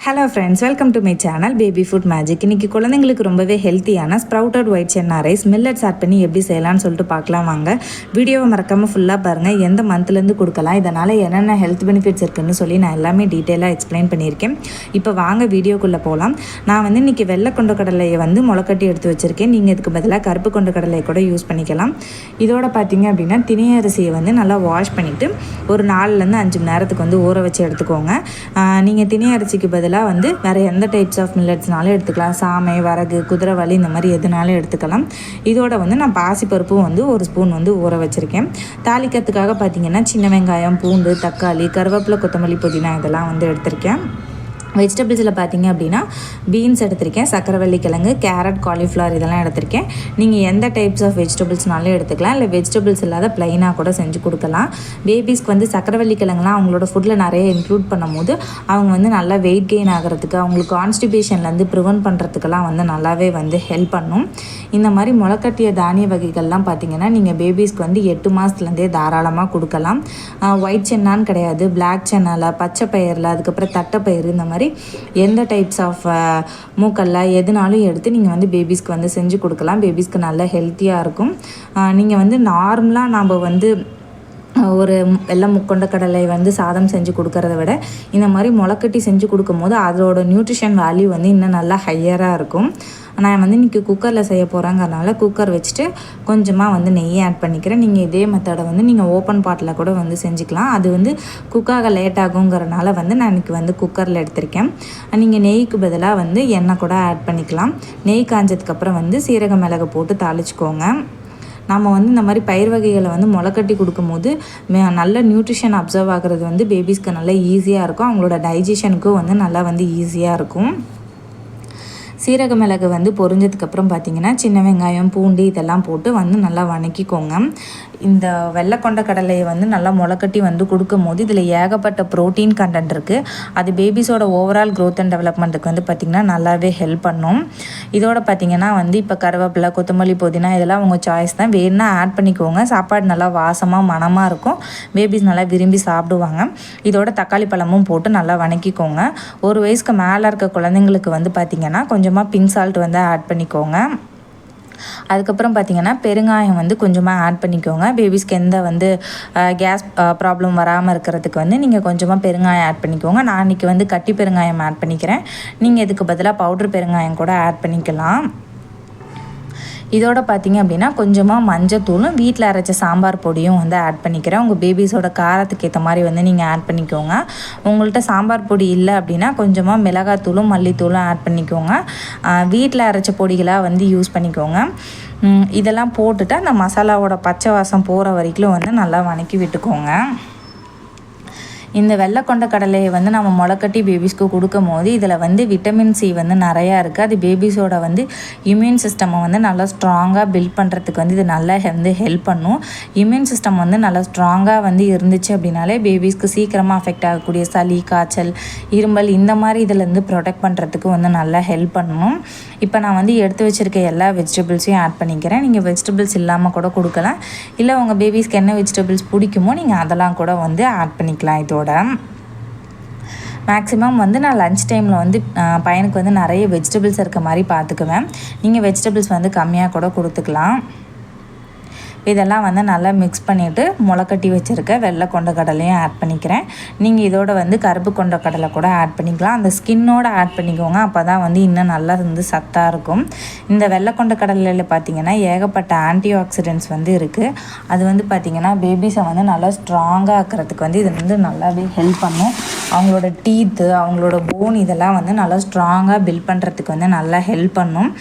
Hello friends, welcome to my channel baby food magic. இன்றைக்கி குழந்தைங்களுக்கு ரொம்பவே ஹெல்த்தியான ஸ்ப்ரவுட்டட் ஒயிட் சென்னா ரைஸ் மில்லட்ஸ் ஆட் பண்ணி எப்படி செய்யலாம்னு சொல்லிட்டு பார்க்கலாம் வாங்க. வீடியோவை மறக்காமல் ஃபுல்லாக பாருங்கள். எந்த மந்த்லேருந்து கொடுக்கலாம், இதனால் என்னென்ன ஹெல்த் பெனிஃபிட்ஸ் இருக்குதுன்னு சொல்லி நான் எல்லாமே டீட்டெயிலாக எக்ஸ்பிளைன் பண்ணியிருக்கேன். இப்போ வாங்க வீடியோக்குள்ளே போகலாம். நான் இன்றைக்கி வெள்ளை கொண்ட கடலையை முளைக்கட்டி எடுத்து வச்சுருக்கேன். நீங்கள் இதுக்கு பதிலாக கருப்பு கொண்ட கடலையை கூட யூஸ் பண்ணிக்கலாம். இதோட பார்த்தீங்க அப்படின்னா தினை அரிசியை நல்லா வாஷ் பண்ணிவிட்டு ஒரு 4லேருந்து 5 மணி நேரத்துக்கு ஊற வச்சு எடுத்துக்கோங்க. நீங்கள் தினை அரிசிக்கு பதிலாக வேறு எந்த டைப்ஸ் ஆஃப் மில்லட்ஸ்னாலும் எடுத்துக்கலாம். சாமை, வரகு, குதிரைவாலி இந்த மாதிரி எதுனாலும் எடுத்துக்கலாம். இதோட நான் பாசிப்பருப்பும் ஒரு ஸ்பூன் ஊற வச்சுருக்கேன். தாளிக்கிறதுக்காக பார்த்திங்கன்னா சின்ன வெங்காயம், பூண்டு, தக்காளி, கருவேப்பிலை, கொத்தமல்லி, புதினா இதெல்லாம் எடுத்திருக்கேன். வெஜிடபிள்ஸில் பார்த்திங்க அப்படின்னா பீன்ஸ் எடுத்திருக்கேன், சக்கரவள்ளி கிழங்கு, கேரட், காலிஃப்ளவர் இதெல்லாம் எடுத்திருக்கேன். நீங்கள் எந்த டைப்ஸ் ஆஃப் வெஜிடபிள்ஸ்னாலும் எடுத்துக்கலாம். இல்லை வெஜிடபிள்ஸ் இல்லாத ப்ளைனாக கூட செஞ்சு கொடுக்கலாம். பேபிஸ்க்கு சக்கரவள்ளி கிழங்குலாம் அவங்களோட ஃபுட்டில் நிறைய இன்க்ளூட் பண்ணும்போது அவங்க நல்லா வெயிட் கெயின் ஆகிறதுக்கு, அவங்களுக்கு கான்ஸ்டிபேஷன்லேருந்து ப்ரிவென்ட் பண்ணுறதுக்கெல்லாம் நல்லாவே ஹெல்ப் பண்ணும். இந்த மாதிரி முளைக்கட்டிய தானிய வகைகள்லாம் பார்த்திங்கன்னா நீங்கள் பேபிஸ்க்கு 8 மாதத்துலேருந்தே தாராளமாக கொடுக்கலாம். ஒயிட் சென்னான்னு கிடையாது, பிளாக் சென்னாவில், பச்சை பயிரில், அதுக்கப்புறம் தட்டைப்பயிறு, இந்த மாதிரி எந்த டைப்ஸ் ஆஃப் மூக்கல்ல எதுனாலும் எடுத்து நீங்கள் பேபிஸ்க்கு செஞ்சு கொடுக்கலாம். பேபிஸ்க்கு நல்ல ஹெல்த்தியாக இருக்கும். நீங்கள் நார்மலாக நாம் ஒரு வெள்ளை முக்கொண்ட கடலை சாதம் செஞ்சு கொடுக்கறத விட இந்த மாதிரி முளைக்கட்டி செஞ்சு கொடுக்கும்போது அதோட நியூட்ரிஷன் வேல்யூ இன்னும் நல்லா ஹையராக இருக்கும். நான் இன்றைக்கி குக்கரில் செய்ய போகிறேங்கிறனால குக்கர் வச்சுட்டு கொஞ்சமாக நெய் ஆட் பண்ணிக்கிறேன். நீங்கள் இதே மெத்தடை நீங்கள் ஓப்பன் பாட்டில் கூட செஞ்சுக்கலாம். அது குக்காக லேட் ஆகுங்கிறனால நான் இன்றைக்கி குக்கரில் எடுத்திருக்கேன். நீங்கள் நெய்க்கு பதிலாக எண்ணெய் கூட ஆட் பண்ணிக்கலாம். நெய் காஞ்சதுக்கப்புறம் சீரக மிளகு போட்டு தாளிச்சுக்கோங்க. நம்ம இந்த மாதிரி பயிர் வகைகளை முளைக்கட்டி கொடுக்கும்போது நல்ல நியூட்ரிஷன் அப்சர்வ் ஆகிறது பேபிஸ்க்கு நல்லா ஈஸியாக இருக்கும். அவங்களோட டைஜஷனுக்கும் நல்லா ஈஸியாக இருக்கும். சீரக மிளகு பொரிஞ்சதுக்கப்புறம் பார்த்திங்கன்னா சின்ன வெங்காயம், பூண்டு இதெல்லாம் போட்டு நல்லா வணக்கிக்கோங்க. இந்த வெள்ளை கொண்ட கடலையை நல்லா முளைக்கட்டி கொடுக்கும் போது இதில் ஏகப்பட்ட ப்ரோட்டீன் கண்டென்ட் இருக்குது. அது பேபிஸோட ஓவரால் க்ரோத் அண்ட் டெவலப்மெண்ட்டுக்கு பார்த்திங்கன்னா நல்லாவே ஹெல்ப் பண்ணும். இதோட பார்த்திங்கன்னா இப்போ கருவேப்பிலை, கொத்தமல்லி, புதினா இதெல்லாம் உங்கள் சாய்ஸ் தான். வேணுன்னா ஆட் பண்ணிக்கோங்க. சாப்பாடு நல்லா வாசமாக மணமாக இருக்கும். பேபிஸ் நல்லா விரும்பி சாப்பிடுவாங்க. இதோட தக்காளி பழமும் போட்டு நல்லா வணக்கிக்கோங்க. 1 வயசுக்கு மேலே இருக்க குழந்தைங்களுக்கு பார்த்திங்கன்னா கொஞ்சமாக பிங்க் சால்ட் ஆட் பண்ணிக்கோங்க. அதுக்கப்புறம் பார்த்திங்கன்னா பெருங்காயம் கொஞ்சமாக ஆட் பண்ணிக்கோங்க. பேபிஸ்க்கு எந்த கேஸ் ப்ராப்ளம் வராமல் இருக்கிறதுக்கு நீங்கள் கொஞ்சமாக பெருங்காயம் ஆட் பண்ணிக்கோங்க. நான் இன்றைக்கி கட்டி பெருங்காயம் ஆட் பண்ணிக்கிறேன். நீங்கள் இதுக்கு பதிலாக பவுட்ரு பெருங்காயம் கூட ஆட் பண்ணிக்கலாம். இதோட பார்த்திங்க அப்படின்னா கொஞ்சமாக மஞ்சத்தூளும் வீட்டில் அரைச்ச சாம்பார் பொடியும் ஆட் பண்ணிக்கிறேன். உங்கள் பேபிஸோட காரத்துக்கு ஏற்ற மாதிரி நீங்கள் ஆட் பண்ணிக்கோங்க. உங்கள்கிட்ட சாம்பார் பொடி இல்லை அப்படின்னா கொஞ்சமாக மிளகாத்தூளும் மல்லித்தூளும் ஆட் பண்ணிக்கோங்க. வீட்டில் அரைச்ச பொடிகளாக யூஸ் பண்ணிக்கோங்க. இதெல்லாம் போட்டுட்டு அந்த மசாலாவோட பச்சை வாசம் போகிற வரைக்கும் நல்லா வணக்கி விட்டுக்கோங்க. இந்த வெள்ளை கொண்ட கடலையை நம்ம முளைக்கட்டி பேபிஸ்க்கு கொடுக்கும் போது இதில் விட்டமின் சி நிறையா இருக்குது. அது பேபிஸோட இம்யூன் சிஸ்டமை நல்லா ஸ்ட்ராங்காக பில்ட் பண்ணுறதுக்கு இது நல்லா ஹெல்ப் பண்ணும். இம்யூன் சிஸ்டம் நல்லா ஸ்ட்ராங்காக இருந்துச்சு அப்படின்னாலே பேபிஸ்க்கு சீக்கிரமாக அஃபெக்ட் ஆகக்கூடிய சளி, காய்ச்சல், இருமல் இந்த மாதிரி இதிலேருந்து ப்ரொடெக்ட் பண்ணுறதுக்கு நல்லா ஹெல்ப் பண்ணணும். இப்போ நான் எடுத்து வச்சுருக்க எல்லா வெஜிடபிள்ஸையும் ஆட் பண்ணிக்கிறேன். நீங்கள் வெஜிடபிள்ஸ் இல்லாமல் கூட கொடுக்கலாம். இல்லை உங்கள் பேபிஸ்க்கு என்ன வெஜிடபிள்ஸ் பிடிக்குமோ நீங்கள் அதெல்லாம் கூட ஆட் பண்ணிக்கலாம். இதோட மேக்ஸிமம் நான் லன்ச் டைமில் பையனுக்கு நிறைய வெஜிடபிள்ஸ் இருக்க மாதிரி பார்த்துக்குவேன். நீங்கள் வெஜிடபிள்ஸ் கம்மியாக கூட கொடுத்துக்கலாம். இதெல்லாம் நல்லா மிக்ஸ் பண்ணிவிட்டு முளைக்கட்டி வச்சுருக்க வெள்ளை கொண்ட கடலையும் ஆட் பண்ணிக்கிறேன். நீங்கள் இதோட கருப்பு கொண்ட கடலை கூட ஆட் பண்ணிக்கலாம். அந்த ஸ்கின்னோடு ஆட் பண்ணிக்கோங்க. அப்போ தான் இன்னும் நல்லா சத்தாக இருக்கும். இந்த வெள்ளை கொண்ட கடலையில் பார்த்திங்கன்னா ஏகப்பட்ட ஆன்டி ஆக்சிடென்ட்ஸ் இருக்குது. அது பார்த்திங்கன்னா பேபிஸை நல்லா ஸ்ட்ராங்காக ஆக்கிறதுக்கு இது நல்லாவே ஹெல்ப் பண்ணும். அவங்களோட டீத்து, அவங்களோட போன் இதெல்லாம் நல்லா ஸ்ட்ராங்காக பில்ட் பண்ணுறதுக்கு நல்லா ஹெல்ப் பண்ணும்.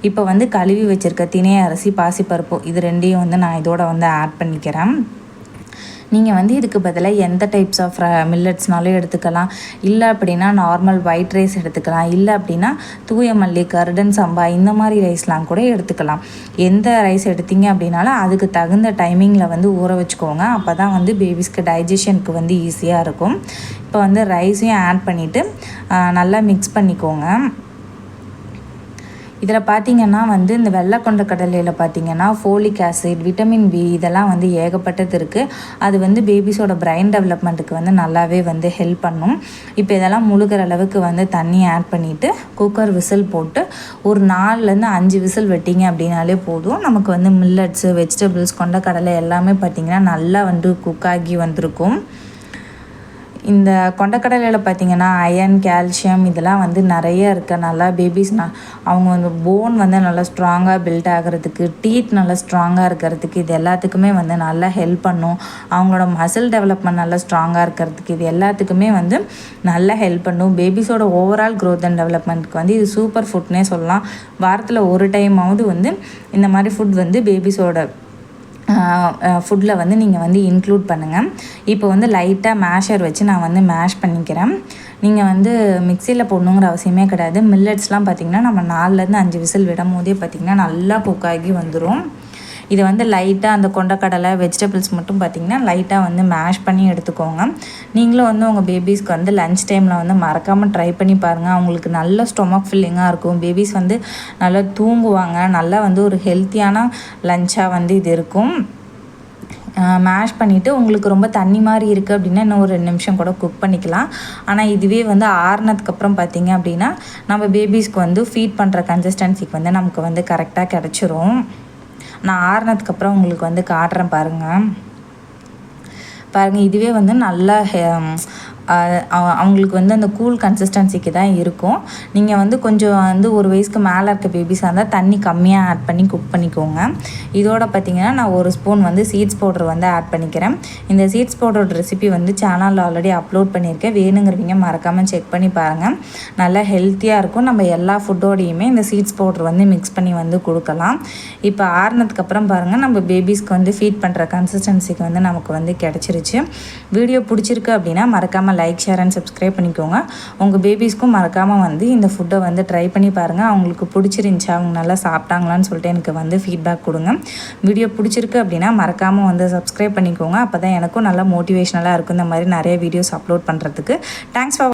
இப்போ கழுவி வச்சுருக்க தினை அரிசி, பாசிப்பருப்பு இது ரெண்டையும் நான் இதோட ஆட் பண்ணிக்கிறேன். நீங்கள் இதுக்கு பதிலாக எந்த டைப்ஸ் ஆஃப் மில்லட்ஸ்னாலும் எடுத்துக்கலாம். இல்லை அப்படின்னா நார்மல் ஒயிட் ரைஸ் எடுத்துக்கலாம். இல்லை அப்படின்னா தூய மல்லி, கருடன் சம்பா இந்த மாதிரி ரைஸ்லாம் கூட எடுத்துக்கலாம். எந்த ரைஸ் எடுத்தீங்க அப்படின்னாலும் அதுக்கு தகுந்த டைமிங்கில் ஊற வச்சுக்கோங்க. அப்போ தான் பேபிஸ்க்கு டைஜஷனுக்கு ஈஸியாக இருக்கும். இப்போ ரைஸையும் ஆட் பண்ணிவிட்டு நல்லா மிக்ஸ் பண்ணிக்கோங்க. இதில் பார்த்திங்கன்னா வந்து இந்த வெள்ளை கொண்ட கடலையில் பார்த்திங்கன்னா ஃபோலிக் ஆசிட், விட்டமின் பி இதெல்லாம் வந்து ஏகப்பட்டது இருக்குது. அது வந்து பேபிஸோட பிரைன் டெவலப்மெண்ட்டுக்கு வந்து நல்லாவே வந்து ஹெல்ப் பண்ணும். இப்போ இதெல்லாம் முழுகிற அளவுக்கு வந்து தண்ணி ஆட் பண்ணிவிட்டு குக்கர் விசில் போட்டு ஒரு 4லேருந்து 5 விசில் வெட்டிங்க அப்படின்னாலே போதும். நமக்கு வந்து மில்லட்ஸு, வெஜிடபிள்ஸ், கொண்ட கடலை எல்லாமே பார்த்திங்கன்னா நல்லா வந்து குக் ஆகி வந்திருக்கும். இந்த கொண்டக்கடலையில் பார்த்திங்கன்னா அயன், கால்சியம் இதெல்லாம் வந்து நிறைய இருக்கனால பேபிஸ் அவங்க வந்து போன் வந்து நல்லா ஸ்ட்ராங்காக பில்ட் ஆகிறதுக்கு, டீத் நல்லா ஸ்ட்ராங்காக இருக்கிறதுக்கு இது எல்லாத்துக்குமே வந்து நல்லா ஹெல்ப் பண்ணும். அவங்களோட மசில் டெவலப்மெண்ட் நல்லா ஸ்ட்ராங்காக இருக்கிறதுக்கு இது எல்லாத்துக்குமே வந்து நல்லா ஹெல்ப் பண்ணும். பேபிஸோட ஓவரால் க்ரோத் அண்ட் டெவலப்மெண்ட்டுக்கு வந்து இது சூப்பர் ஃபுட்னே சொல்லலாம். வாரத்தில் ஒரு டைமாவது வந்து இந்த மாதிரி ஃபுட் வந்து பேபிஸோட ஃபுட்டில் வந்து நீங்கள் வந்து இன்க்ளூட் பண்ணுங்கள். இப்போ வந்து லைட்டாக மேஷர் வச்சு நான் வந்து மேஷ் பண்ணிக்கிறேன். நீங்கள் வந்து மிக்சியில் போடணுங்கிற அவசியமே கிடையாது. மில்லட்ஸ்லாம் பார்த்திங்கன்னா நம்ம 4லேருந்து 5 விசில் விடும் போதே பார்த்திங்கன்னா நல்லா குக் ஆகி வந்துடும். இதை வந்து லைட்டாக அந்த கொண்டக்கடலை, வெஜிடபிள்ஸ் மட்டும் பார்த்திங்கன்னா லைட்டாக வந்து மேஷ் பண்ணி எடுத்துக்கோங்க. நீங்களும் வந்து உங்கள் பேபிஸ்க்கு வந்து லன்ச் டைமில் வந்து மறக்காமல் ட்ரை பண்ணி பாருங்கள். அவங்களுக்கு நல்ல ஸ்டொமக் ஃபில்லிங்காக இருக்கும். பேபிஸ் வந்து நல்லா தூங்குவாங்க. நல்லா வந்து ஒரு ஹெல்த்தியான லஞ்சாக வந்து இது இருக்கும். மேஷ் பண்ணிவிட்டு உங்களுக்கு ரொம்ப தண்ணி மாதிரி இருக்குது அப்படின்னா இன்னும் ஒரு 2 நிமிஷம் கூட குக் பண்ணிக்கலாம். ஆனால் இதுவே வந்து ஆறுனதுக்கப்புறம் பார்த்திங்க அப்படின்னா நம்ம பேபிஸ்க்கு வந்து ஃபீட் பண்ணுற கன்சிஸ்டன்சிக்கு வந்து நமக்கு வந்து கரெக்டாக கிடச்சிரும். நான் ஆறுனதுக்கப்புறம் உங்களுக்கு வந்து காட்டுறேன் பாருங்கள். இதுவே வந்து நல்லா அவங்களுக்கு வந்து அந்த கூல் கன்சிஸ்டன்சிக்கு தான் இருக்கும். நீங்கள் வந்து கொஞ்சம் வந்து 1 வயசுக்கு மேலே இருக்க பேபிஸாக இருந்தால் தண்ணி கம்மியாக ஆட் பண்ணி குக் பண்ணிக்கோங்க. இதோட பார்த்திங்கன்னா நான் 1 ஸ்பூன் வந்து சீட்ஸ் பவுடர் வந்து ஆட் பண்ணிக்கிறேன். இந்த சீட்ஸ் பவுடரோட ரெசிபி வந்து சேனலில் ஆல்ரெடி அப்லோட் பண்ணியிருக்கேன். வேணுங்கிறவங்க மறக்காமல் செக் பண்ணி பாருங்கள். நல்லா ஹெல்த்தியாக இருக்கும். நம்ம எல்லா ஃபுட்டோடையுமே இந்த சீட்ஸ் பவுடர் வந்து மிக்ஸ் பண்ணி வந்து கொடுக்கலாம். இப்போ ஆறுனதுக்கப்புறம் பாருங்கள் நம்ம பேபிஸ்க்கு வந்து ஃபீட் பண்ணுற கன்சிஸ்டன்சிக்கு வந்து நமக்கு வந்து கிடச்சிருச்சு. வீடியோ பிடிச்சிருக்கு அப்படின்னா மறக்காமல் லைக், ஷேர் அண்ட் சப்ஸ்கிரைப் பண்ணிக்கோங்க. உங்கள் பேபிஸ்க்கும் மறக்காமல் வந்து இந்த ஃபுட்டை வந்து ட்ரை பண்ணி பாருங்கள். அவங்களுக்கு பிடிச்சிருந்துச்சா, அவங்க நல்லா சாப்பிட்டாங்களான்னு சொல்லிட்டு எனக்கு வந்து ஃபீட்பேக் கொடுங்க. வீடியோ பிடிச்சிருக்கு அப்படின்னா மறக்காமல் வந்து சப்ஸ்கிரைப் பண்ணிக்கோங்க. அப்போ தான் எனக்கும் நல்லா மோட்டிவேஷ்னலாக இருக்கும் இந்த மாதிரி நிறைய வீடியோஸ் அப்லோட் பண்ணுறதுக்கு. Thanks for